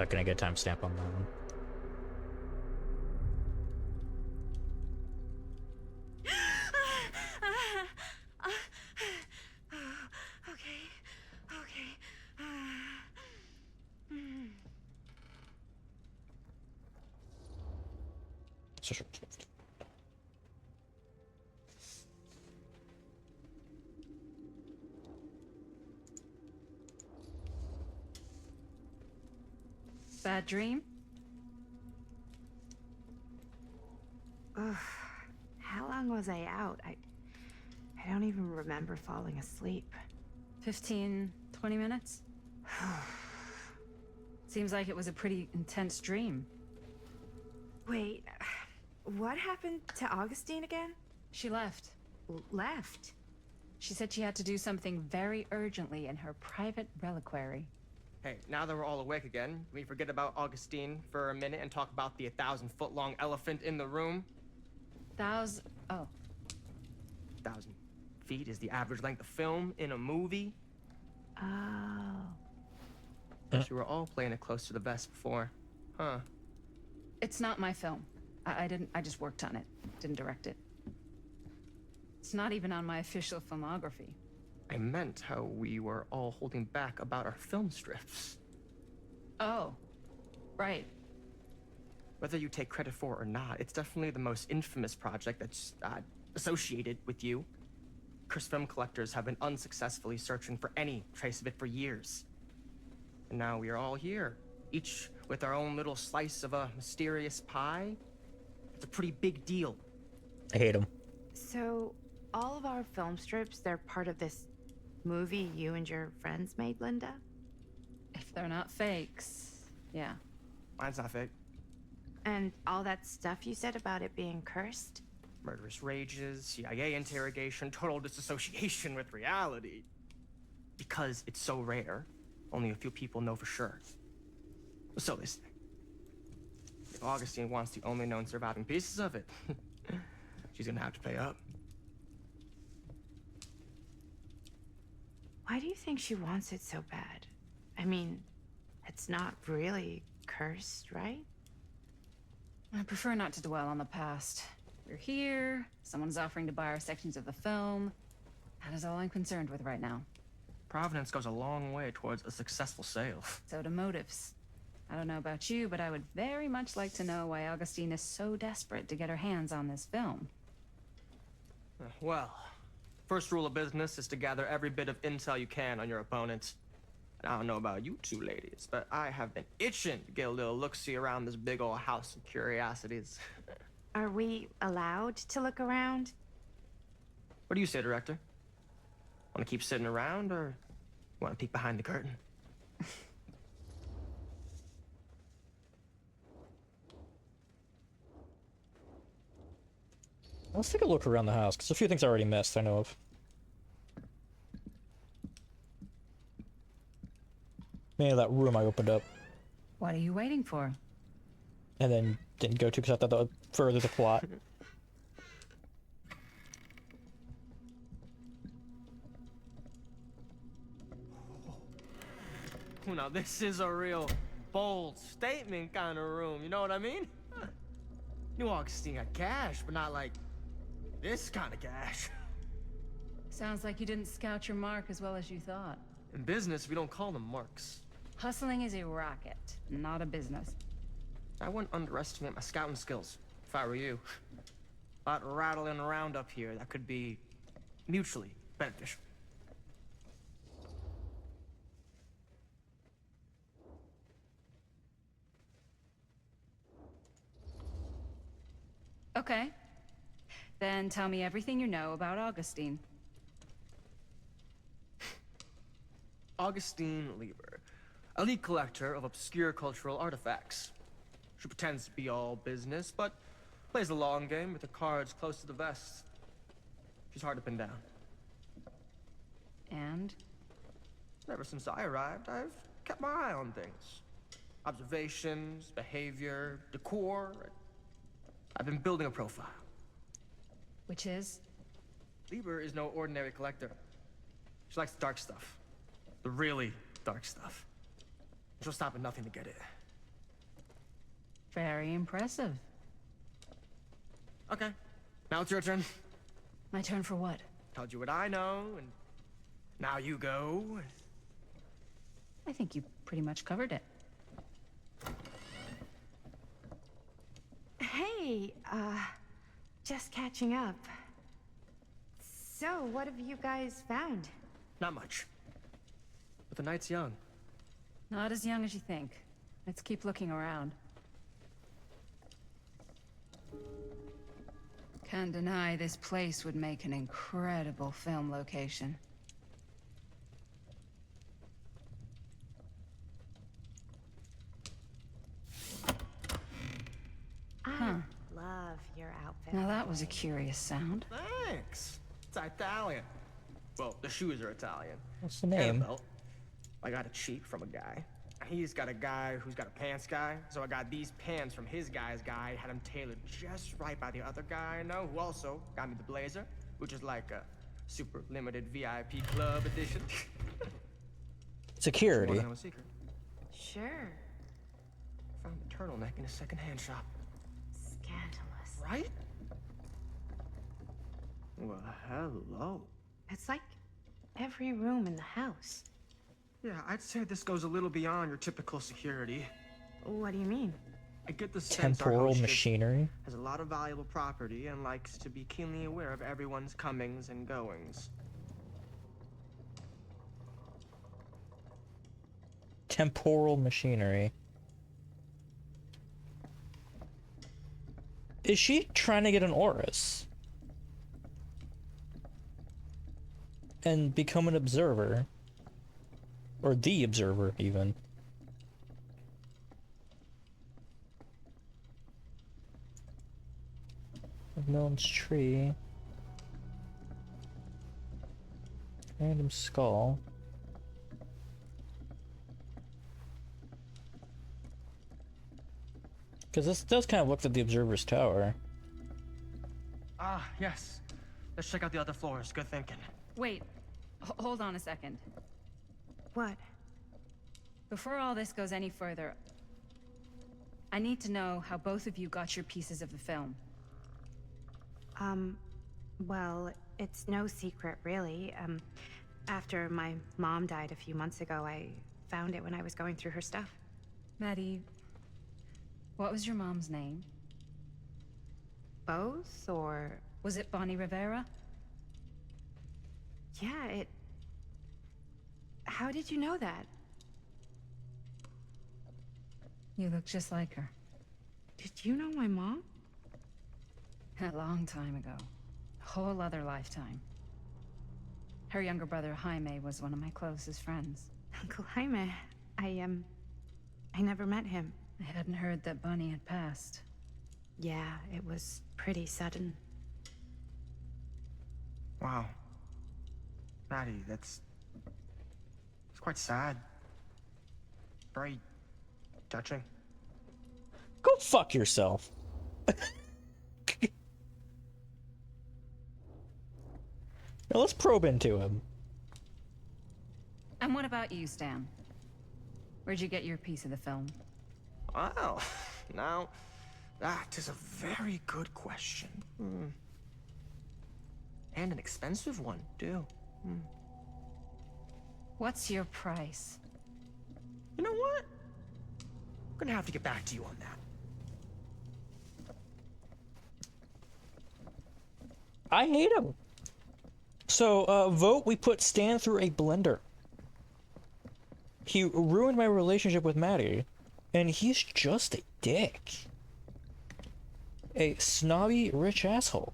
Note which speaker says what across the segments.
Speaker 1: Can I get a timestamp on that one?
Speaker 2: Okay. Okay.
Speaker 3: Bad dream?
Speaker 2: Ugh. How long was I out? I don't even remember falling asleep.
Speaker 3: 15, 20 minutes? Seems like it was a pretty intense dream.
Speaker 2: Wait, what happened to Augustine again?
Speaker 3: She left.
Speaker 2: Left?
Speaker 3: She said she had to do something very urgently in her private reliquary.
Speaker 4: Hey, now that we're all awake again, can we forget about Augustine for a minute and talk about the 1,000-foot-long elephant in the room?
Speaker 3: Oh.
Speaker 4: 1,000 feet is the average length of film in a movie.
Speaker 2: Oh.
Speaker 4: Guess we were all playing it close to the vest before. Huh.
Speaker 3: It's not my film. I just worked on it. Didn't direct it. It's not even on my official filmography.
Speaker 4: I meant how we were all holding back about our film strips.
Speaker 3: Oh. Right.
Speaker 4: Whether you take credit for it or not, it's definitely the most infamous project that's associated with you. Cursed film collectors have been unsuccessfully searching for any trace of it for years. And now we are all here, each with our own little slice of a mysterious pie. It's a pretty big deal.
Speaker 1: I hate him.
Speaker 2: So, all of our film strips, they're part of this movie you and your friends made, Linda?
Speaker 3: If they're not fakes, yeah.
Speaker 4: Mine's not fake.
Speaker 2: And all that stuff you said about it being cursed?
Speaker 4: Murderous rages, CIA interrogation, total disassociation with reality. Because it's so rare, only a few people know for sure. So they say. If Augustine wants the only known surviving pieces of it, she's gonna have to pay up.
Speaker 2: Why do you think she wants it so bad? I mean, it's not really cursed, right?
Speaker 3: I prefer not to dwell on the past. We're here, someone's offering to buy our sections of the film. That is all I'm concerned with right now.
Speaker 4: Providence goes a long way towards a successful sale.
Speaker 3: So do motives. I don't know about you, but I would very much like to know why Augustine is so desperate to get her hands on this film.
Speaker 4: Well, first rule of business is to gather every bit of intel you can on your opponent. And I don't know about you two ladies, but I have been itching to get a little look-see around this big old house of curiosities.
Speaker 2: Are we allowed to look around?
Speaker 4: What do you say, director? Want to keep sitting around, or want to peek behind the curtain?
Speaker 1: Let's take a look around the house, because a few things I already missed, I know of. Mainly that room I opened up,
Speaker 3: What are you waiting for?
Speaker 1: and then didn't go to because I thought that would further the plot.
Speaker 4: Now this is a real bold statement kind of room, you know what I mean? New Augustine got cash, but not like this kind of cash.
Speaker 3: Sounds like you didn't scout your mark as well as you thought.
Speaker 4: In business, we don't call them marks.
Speaker 3: Hustling is a racket, not a business.
Speaker 4: I wouldn't underestimate my scouting skills, if I were you. A lot rattling around up here that could be mutually beneficial.
Speaker 3: Okay. Then tell me everything you know about Augustine.
Speaker 4: Augustine Lieber, elite collector of obscure cultural artifacts. She pretends to be all business, but plays the long game with the cards close to the vest. She's hard to pin down.
Speaker 3: And?
Speaker 4: Ever since I arrived, I've kept my eye on things. Observations, behavior, decor. I've been building a profile.
Speaker 3: Which is?
Speaker 4: Lieber is no ordinary collector. She likes the dark stuff. The really dark stuff. She'll stop at nothing to get it.
Speaker 3: Very impressive.
Speaker 4: Okay, now it's your turn.
Speaker 3: My turn for what?
Speaker 4: Told you what I know, and now you go.
Speaker 3: I think you pretty much covered it.
Speaker 2: Hey, just catching up. So, what have you guys found?
Speaker 4: Not much. But the night's young.
Speaker 3: Not as young as you think. Let's keep looking around. Can't deny this place would make an incredible film location.
Speaker 2: I love your outfit.
Speaker 3: Now that was a curious sound.
Speaker 4: Thanks. It's Italian. Well, the shoes are Italian.
Speaker 1: What's the
Speaker 4: And a
Speaker 1: name?
Speaker 4: belt. I got a cheap from a guy. He's got a guy who's got a pants guy, so I got these pants from his guy's guy, had them tailored just right by the other guy I know, who also got me the blazer, which is like a super limited VIP club edition.
Speaker 1: Security.
Speaker 4: Wanna know a secret?
Speaker 2: Sure.
Speaker 4: Found the turtleneck in a secondhand shop.
Speaker 2: Scandalous.
Speaker 4: Right? Well, hello.
Speaker 2: It's like every room in the house.
Speaker 4: Yeah, I'd say this goes a little beyond your typical security.
Speaker 2: What do you mean?
Speaker 4: I get the sense our
Speaker 1: Temporal
Speaker 4: host
Speaker 1: machinery.
Speaker 4: has a lot of valuable property and likes to be keenly aware of everyone's comings and goings.
Speaker 1: Temporal machinery. Is she trying to get an Oris? And become an observer? Or the observer, even. Milne's tree. Random skull. Because this does kind of look like the observer's tower.
Speaker 4: Ah, yes. Let's check out the other floors. Good thinking.
Speaker 3: Wait, hold on a second.
Speaker 2: What?
Speaker 3: Before all this goes any further, I need to know how both of you got your pieces of the film.
Speaker 2: Well, it's no secret, really. After my mom died a few months ago, I found it when I was going through her stuff.
Speaker 3: Maddie, what was your mom's name?
Speaker 2: Both, or...
Speaker 3: Was it Bonnie Rivera?
Speaker 2: Yeah, it... How did you know that?
Speaker 3: You look just like her.
Speaker 2: Did you know my mom?
Speaker 3: A long time ago. A whole other lifetime. Her younger brother, Jaime, was one of my closest friends.
Speaker 2: Uncle Jaime. I never met him.
Speaker 3: I hadn't heard that Bonnie had passed.
Speaker 2: Yeah, it was pretty sudden.
Speaker 4: Wow. Maddie, it's quite sad. Very touching.
Speaker 1: Go fuck yourself. Now let's probe into him.
Speaker 3: And what about you, Stan? Where'd you get your piece of the film?
Speaker 4: Well, now, that is a very good question. And an expensive one, too.
Speaker 3: What's your price?
Speaker 4: You know what? I'm gonna have to get back to you on that.
Speaker 1: I hate him. So, vote we put Stan through a blender. He ruined my relationship with Maddie, and he's just a dick. A snobby, rich asshole.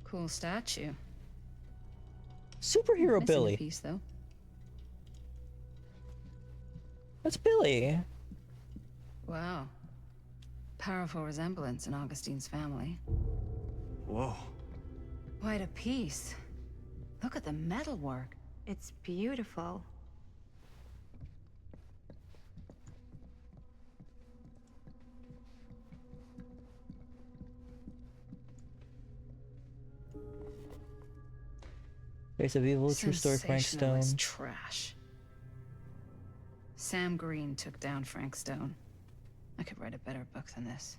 Speaker 3: Cool statue.
Speaker 1: Superhero
Speaker 3: Missing a
Speaker 1: Billy.
Speaker 3: piece, though.
Speaker 1: That's Billy.
Speaker 3: Wow. Powerful resemblance in Augustine's family.
Speaker 4: Whoa.
Speaker 3: Quite a piece. Look at the metalwork.
Speaker 2: It's beautiful.
Speaker 1: Face of Evil, true story, Frank Stone.
Speaker 3: Sensationalist trash. Sam Green took down Frank Stone. I could write a better book than this.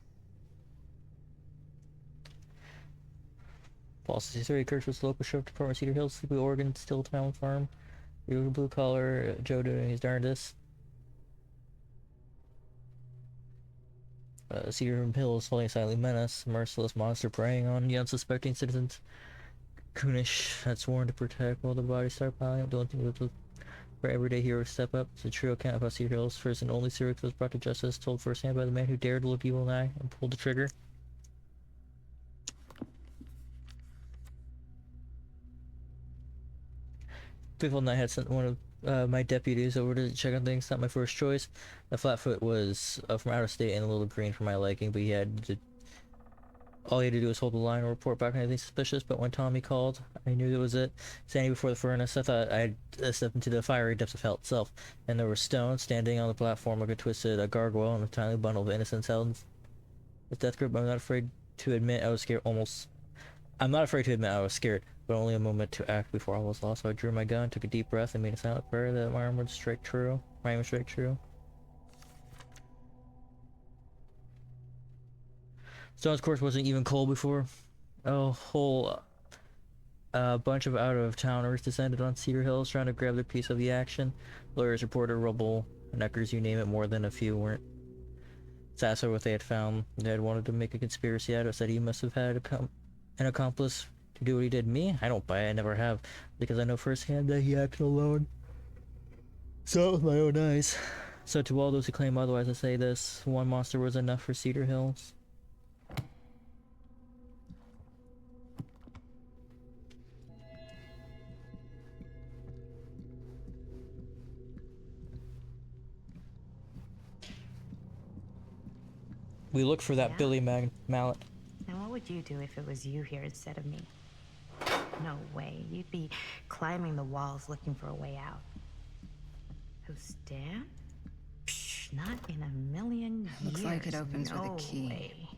Speaker 1: False history, Kurtz was local sheriff department, Cedar Hills, Sleepy, Oregon, still town farm. Real blue collar, Joe doing his darndest. Cedar Hills, falling silently menace, merciless monster preying on the unsuspecting citizens. Coonish had sworn to protect while the bodies start piling up. The only thing with for everyday heroes step up. It's a true account of how Cedar Hills' first and only serial killer was brought to justice, told firsthand by the man who dared to look evil in the eye and pulled the trigger. Faithful Knight had sent one of my deputies over to check on things. Not my first choice. The Flatfoot was from out of state and a little green for my liking, but all he had to do was hold the line and report back on anything suspicious. But when Tommy called, I knew that was it. Standing before the furnace, I thought I'd stepped into the fiery depths of hell itself. And there was Stone standing on the platform like a twisted gargoyle and a tiny bundle of innocence held with death grip. I'm not afraid to admit I was scared. I'm not afraid to admit I was scared, but only a moment to act before all was lost. So I drew my gun, took a deep breath, and made a silent prayer that my aim would strike true. Stone's course wasn't even cold before a whole bunch of out-of-towners descended on Cedar Hills trying to grab their piece of the action. Lawyers, reporter, rubble, neckers, you name it, more than a few weren't satisfied with what they had found. They had wanted to make a conspiracy out of it, said he must have had an accomplice to do what he did. Me? I don't buy it, I never have, because I know firsthand that he acted alone. Saw it with my own eyes. So to all those who claim otherwise, I say this: one monster was enough for Cedar Hills. We look for that
Speaker 2: Yeah.
Speaker 1: Billy Mallet.
Speaker 2: Now, what would you do if it was you here instead of me? No way. You'd be climbing the walls looking for a way out. Who, Stan? Psh, not in a million years.
Speaker 3: Looks like it opens with a
Speaker 2: No
Speaker 3: key.
Speaker 2: way.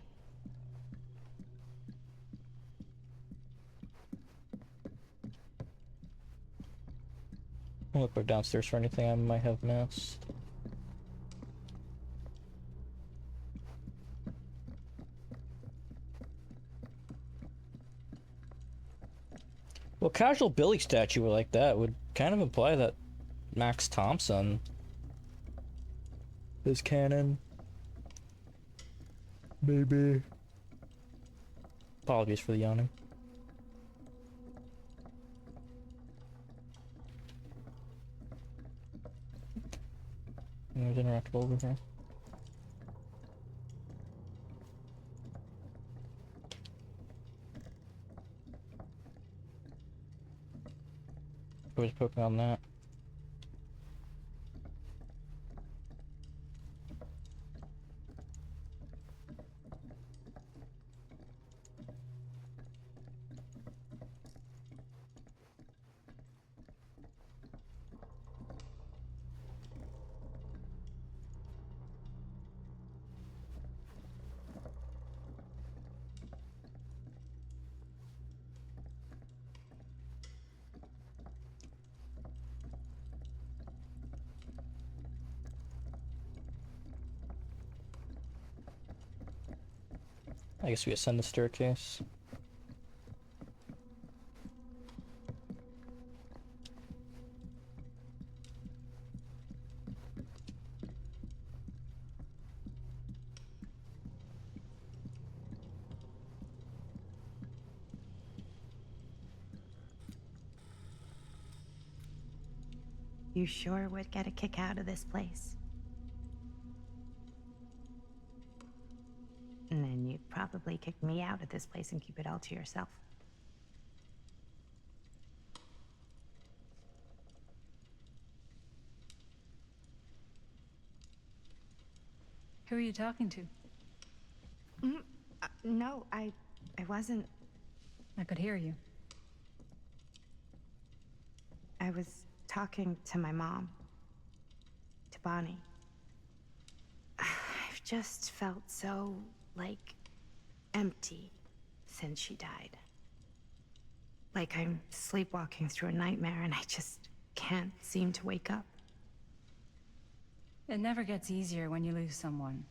Speaker 1: I'll look downstairs for anything I might have missed. Well, casual Billy statue like that would kind of imply that Max Thompson is canon. Maybe. Apologies for the yawning. There's interactable over here. I was poking on that. I guess we ascend the staircase.
Speaker 2: You sure would get a kick out of this place. And then you'd probably kick me out of this place and keep it all to yourself.
Speaker 3: Who are you talking to?
Speaker 2: No, I wasn't.
Speaker 3: I could hear you.
Speaker 2: I was talking to my mom. To Bonnie. I've just felt so, like, empty since she died. Like I'm sleepwalking through a nightmare and I just can't seem to wake up.
Speaker 3: It never gets easier when you lose someone.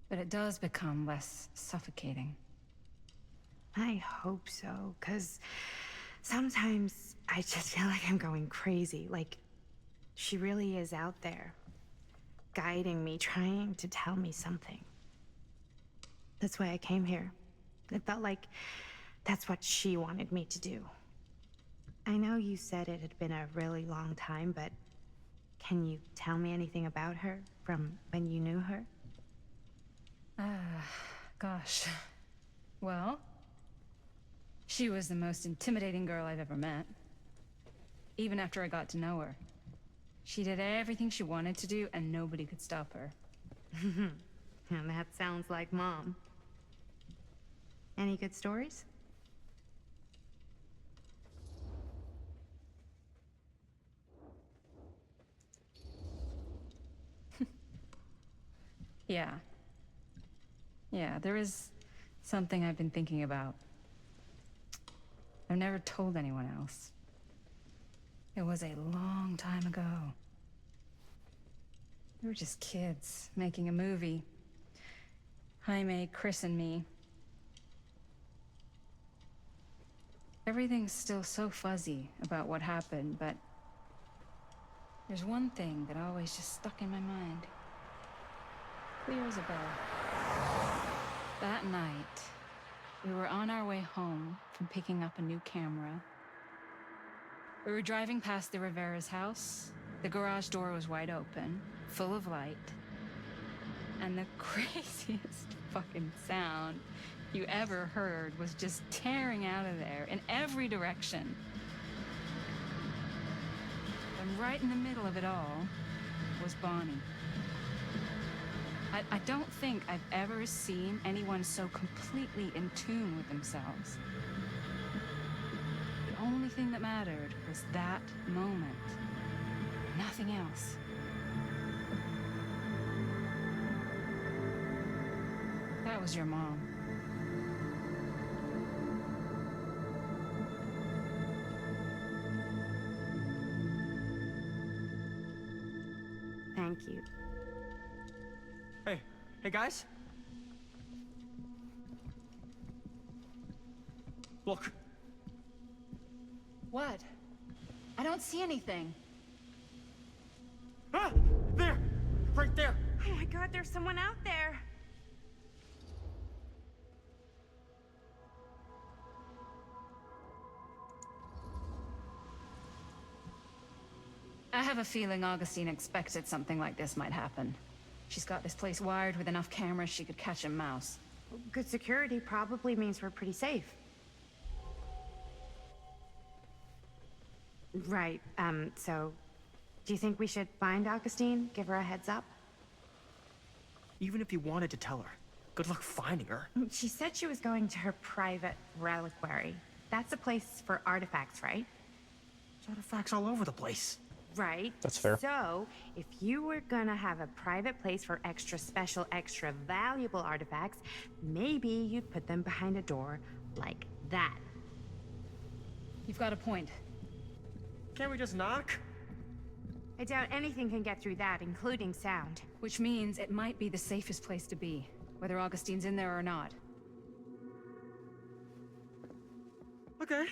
Speaker 3: But it does become less suffocating.
Speaker 2: I hope so, because sometimes I just feel like I'm going crazy. Like she really is out there, guiding me, trying to tell me something. That's why I came here. It felt like that's what she wanted me to do. I know you said it had been a really long time, but can you tell me anything about her from when you knew her?
Speaker 3: Gosh. Well, she was the most intimidating girl I've ever met. Even after I got to know her. She did everything she wanted to do, and nobody could stop her.
Speaker 2: And that sounds like Mom. Any good stories?
Speaker 3: Yeah. Yeah, there is something I've been thinking about. I've never told anyone else. It was a long time ago. We were just kids, making a movie. Jaime, Chris, and me. Everything's still so fuzzy about what happened, but there's one thing that always just stuck in my mind. Clear as a bell. That night, we were on our way home from picking up a new camera. We were driving past the Rivera's house. The garage door was wide open, full of light. And the craziest fucking sound you ever heard was just tearing out of there in every direction. And right in the middle of it all was Bonnie. I don't think I've ever seen anyone so completely in tune with themselves. The only thing that mattered was that moment. Nothing else. That was your mom.
Speaker 2: Thank you.
Speaker 4: Hey guys? Look.
Speaker 3: What? I don't see anything.
Speaker 4: Ah! There! Right there!
Speaker 2: Oh my God, there's someone out there.
Speaker 3: I have a feeling Augustine expected something like this might happen. She's got this place wired with enough cameras she could catch a mouse.
Speaker 2: Good security probably means we're pretty safe. Right, so do you think we should find Augustine? Give her a heads up?
Speaker 4: Even if you wanted to tell her, good luck finding her.
Speaker 2: She said she was going to her private reliquary. That's a place for artifacts, right?
Speaker 4: There's artifacts all over the place.
Speaker 2: Right.
Speaker 1: That's fair.
Speaker 2: So, if you were gonna have a private place for extra special, extra valuable artifacts, maybe you'd put them behind a door like that.
Speaker 3: You've got a point.
Speaker 4: Can't we just knock?
Speaker 2: I doubt anything can get through that, including sound.
Speaker 3: Which means it might be the safest place to be, whether Augustine's in there or not.
Speaker 4: Okay.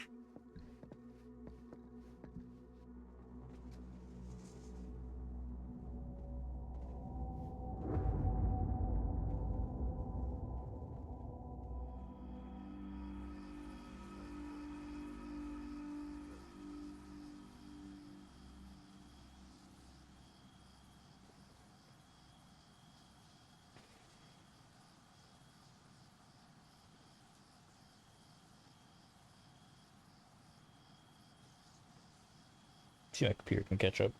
Speaker 1: See if my computer can catch up.